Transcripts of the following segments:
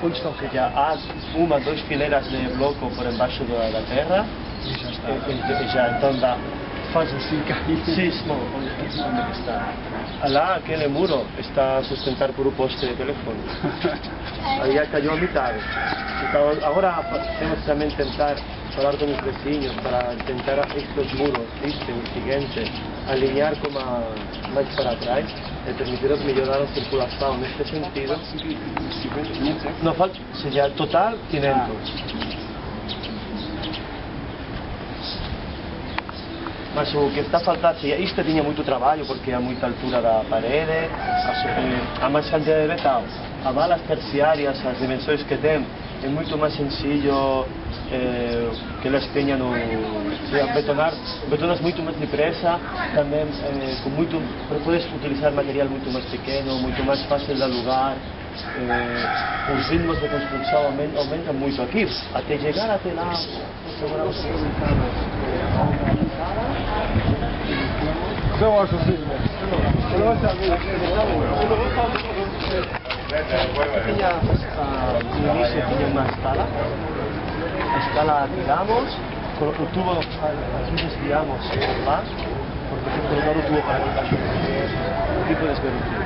Ou seja, há uma, duas fileiras de bloco por embaixo da terra e já então dá. Faz assim cair. Sim, onde está? Lá, aquele muro está a sustentar por um poste de telefone. Aí caiu a metade. Então, agora temos também tentar falar com os vizinhos para tentar estes muros, o seguinte, alinhar como mais para trás e permitir melhorar a circulação neste sentido. Não falta, ou seja, total 500. Mas o que está faltando, isto tinha muito trabalho porque há muita altura da parede, há mais quantidade de metal. Há balas terciárias, as dimensões que tem, é muito mais sencillo que elas tenham betonas muito mais depressa, também com muito, podes utilizar material muito mais pequeno, muito mais fácil de alugar. Os ritmos de construção aumentam muito aqui, até chegar até lá, agora vamos Eu acho assim, no início tinha uma escala, a escala tiramos, o tubo aqui desviamos por lá, porque tem que colocar o tubo para que baixo, aqui puedes ver o tubo.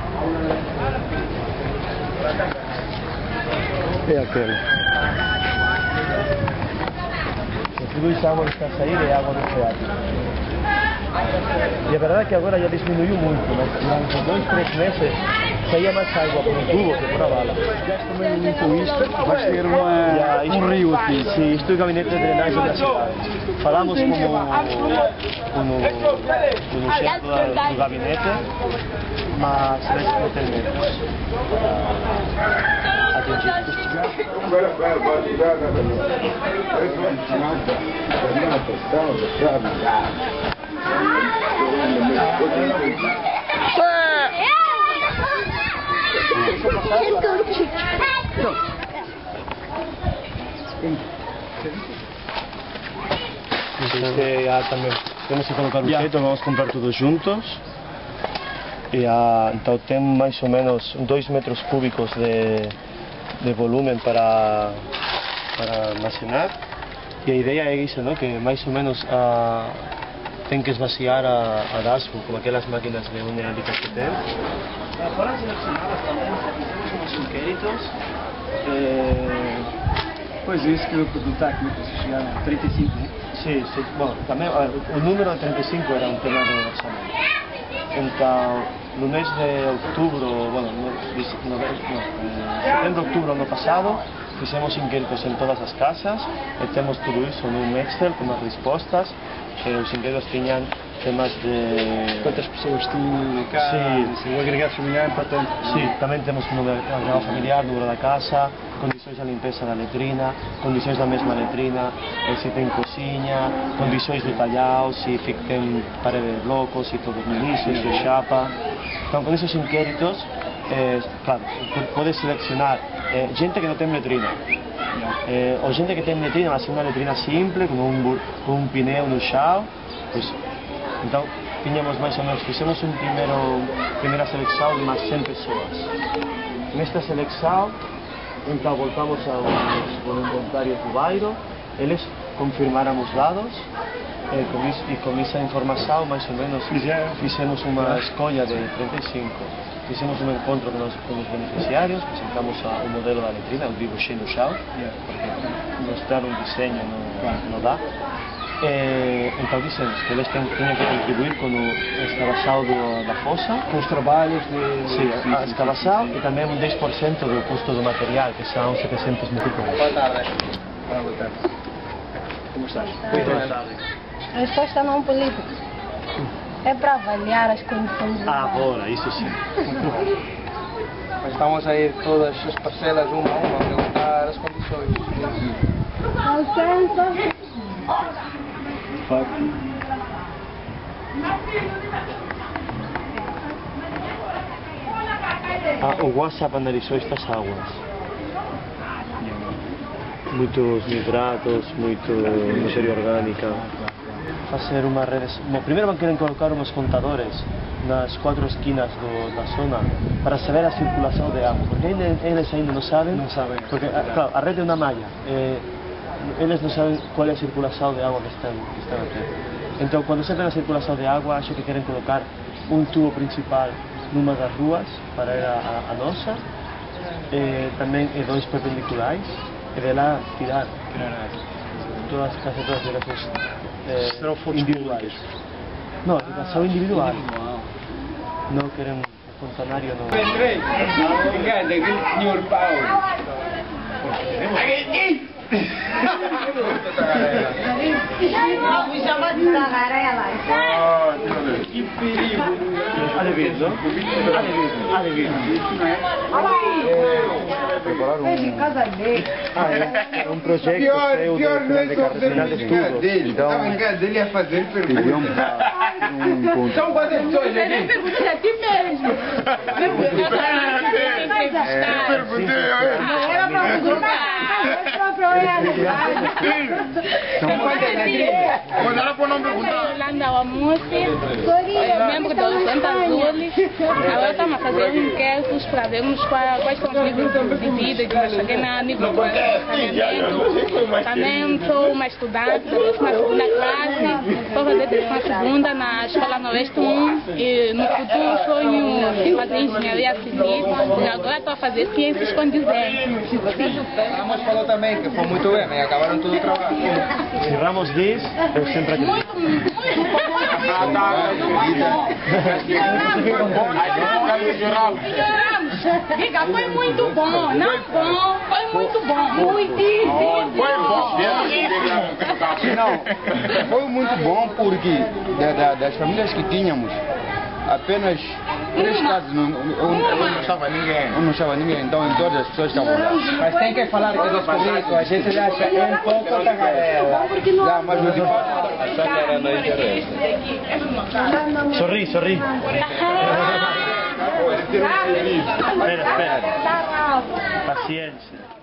é aquele. Tudo isso água está a sair é água do teatro. E a verdade é que agora já diminuiu muito, mas durante 2, 3 meses saía mais água por um tubo que por a bala. Já também muito isto, vai ter um rio aqui. Sim, isto é o gabinete de drenagem da cidade. Falamos com o chefe do gabinete, mas eles não têm medo. Ya también temos que colocar o teito, vamos comprar todos juntos. E então tem mais ou menos 2 metros cúbicos de volume para armazenar. E a ideia é isso, ¿no? Que mais ou menos tem que esvaziar a daspo, como aquelas máquinas de uneálicas que tem. Foram selecionadas também, temos uns inquéritos. Pois isso que eu perguntar aqui, vocês chegaram a 35, né? Sim, sim. Bom, também o número de 35 era um tema do orçamento. Então, no mês de outubro, setembro, outubro ano passado, fizemos inquéritos em todas as casas e temos tudo isso num Excel com as respostas. Os inquéritos tinham temas de... Quantas pessoas tinham cá, sim. O agregado familiar, portanto... Sim, também temos o número de agregado familiar, número da casa, condições da limpeza da letrina, condições da mesma letrina, se tem cozinha, condições do talhão, se tem parede de bloco, se todo no início, se é chapa. Então, com esses inquéritos, claro, podes selecionar gente que não tem letrina, ou gente que tem letrina, mas é uma letrina simples, com um pneu no chão. Pois, então, tínhamos mais ou menos, fizemos primeira seleção de umas 100 pessoas. Nesta seleção, então voltamos aos voluntários do bairro, eles confirmaram os dados, e com essa informação, mais ou menos, fizemos uma escolha de 35. Fizemos um encontro com os beneficiários, apresentamos o modelo da letrina, eu dibuixei no chão, porque mostrar um desenho não dá. Então dissemos que eles tinham que contribuir com a escavação da fossa, com os trabalhos de... Sim, a escavação e também 10% do custo do material, que são 700 mil euros. Boa tarde. Boa tarde. Como estás? Boa tarde. A resposta não política. É para avaliar as condições do bairro. Agora, isso sim. Mas estamos a ir todas as parcelas uma a uma a perguntar as condições. Licença. O WhatsApp analisou estas águas. Muitos nitratos, muito matéria orgânica. facer unha rede... Primeiro van querer colocar uns contadores nas 4 esquinas da zona para saber a circulación de agua, porque eles ainda non saben, porque claro, a rede é unha malla, eles non saben qual é a circulación de agua que están a ter. Entón, cando saben a circulación de agua, acho que queren colocar un tubo principal numa das rúas para ir a nosa, tamén dois perpendiculares, e de lá tirar casi todas as direções individuais. Non, são individuais. Não querem fontanário, não. Andrei, obrigado, aquele senhor Paulo. Não, me chama de tagarela. Que perigo. Alevido. Prepararam casa dele. É um projeto seu de final de estudo. Estava em casa dele a fazer perguntas. São quantas pessoas aqui? Eu perguntei a ti mesmo. Eu perguntei a ele. Não era pra perguntar. São quantas aqui? Mas ela pode não perguntar. Yolanda Wamusi, membro da Horizonte Azul. Agora estamos a fazer inquéritos para vermos quais são os níveis de vida de uma pequena nível de tratamento. Também sou uma estudante da 12ª classe, estou fazendo a segunda na Escola Noroeste 1 e no futuro sonho fazer engenharia civil e agora estou a fazer ciências com desenho. Ramos falou também que foi muito bem, né? Acabaram todo o trabalho. Se Ramos diz, eu sempre acredito. Diga, foi muito bom, não bom, foi muito bom, muitíssimo. Não, foi muito bom porque das famílias que tínhamos, apenas 3 casas, eu não estava ninguém, então em todas as pessoas estavam lá. Mas tem que falar que descobriu, a gente acha um pouco tagarela. Já, mas não Sorri. Espera. Paciência.